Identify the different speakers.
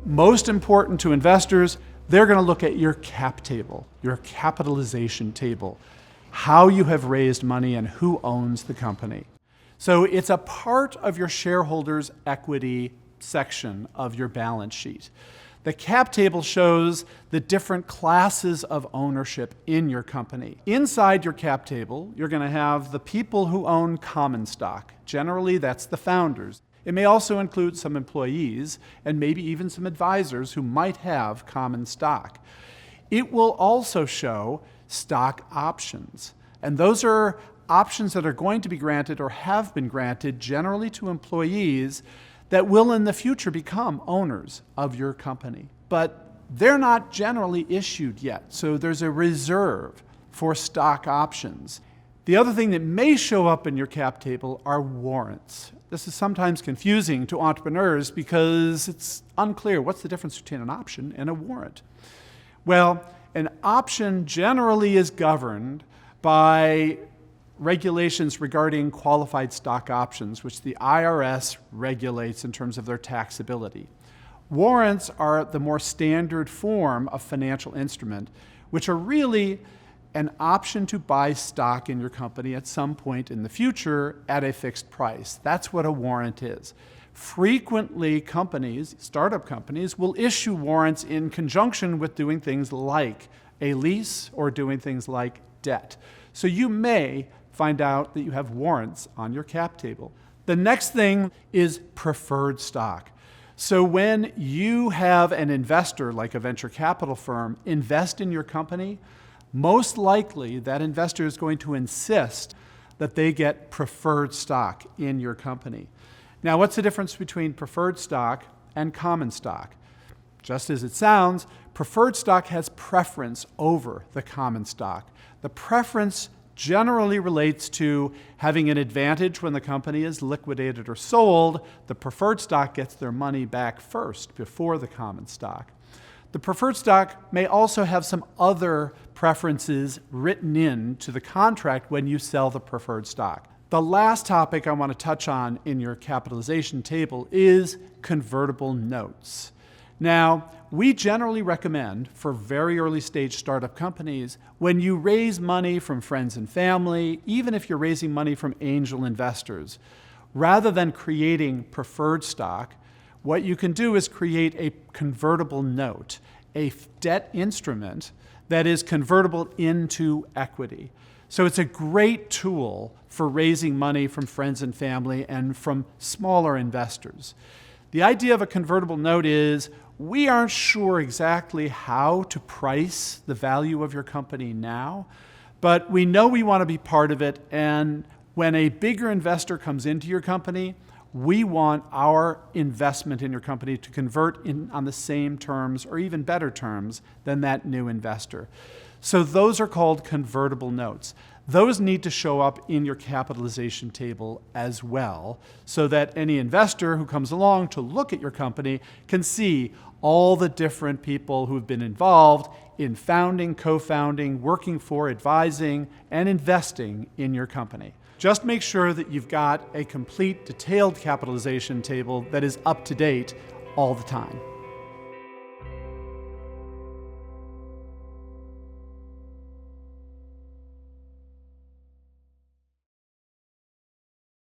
Speaker 1: Most important to investors, they're going to look at your cap table, your capitalization table, how you have raised money and who owns the company. So it's a part of your shareholders' equity section of your balance sheet. The cap table shows the different classes of ownership in your company. Inside your cap table, you're going to have the people who own common stock. Generally, that's the founders. It may also include some employees and maybe even some advisors who might have common stock. It will also show stock options. And those are options that are going to be granted or have been granted generally to employees that will in the future become owners of your company. But they're not generally issued yet, so there's a reserve for stock options. The other thing that may show up in your cap table are warrants. This is sometimes confusing to entrepreneurs because it's unclear what's the difference between an option and a warrant. Well, an option generally is governed by regulations regarding qualified stock options, which the IRS regulates in terms of their taxability. Warrants are the more standard form of financial instrument, which are really an option to buy stock in your company at some point in the future at a fixed price. That's what a warrant is. Frequently, companies, startup companies, will issue warrants in conjunction with doing things like a lease or doing things like debt. So you may find out that you have warrants on your cap table. The next thing is preferred stock. So when you have an investor like a venture capital firm invest in your company, most likely that investor is going to insist that they get preferred stock in your company. Now, what's the difference between preferred stock and common stock? Just as it sounds, preferred stock has preference over the common stock. The preference generally relates to having an advantage when the company is liquidated or sold. The preferred stock gets their money back first before the common stock. The preferred stock may also have some other preferences written into the contract when you sell the preferred stock. The last topic I want to touch on in your capitalization table is convertible notes. Now, we generally recommend for very early stage startup companies, when you raise money from friends and family, even if you're raising money from angel investors, rather than creating preferred stock, what you can do is create a convertible note, a debt instrument that is convertible into equity. So it's a great tool for raising money from friends and family and from smaller investors. The idea of a convertible note is we aren't sure exactly how to price the value of your company now, but we know we want to be part of it, and when a bigger investor comes into your company, we want our investment in your company to convert in on the same terms or even better terms than that new investor. So those are called convertible notes. Those need to show up in your capitalization table as well, so that any investor who comes along to look at your company can see all the different people who've been involved in founding, co-founding, working for, advising, and investing in your company. Just make sure that you've got a complete, detailed capitalization table that is up to date all the time.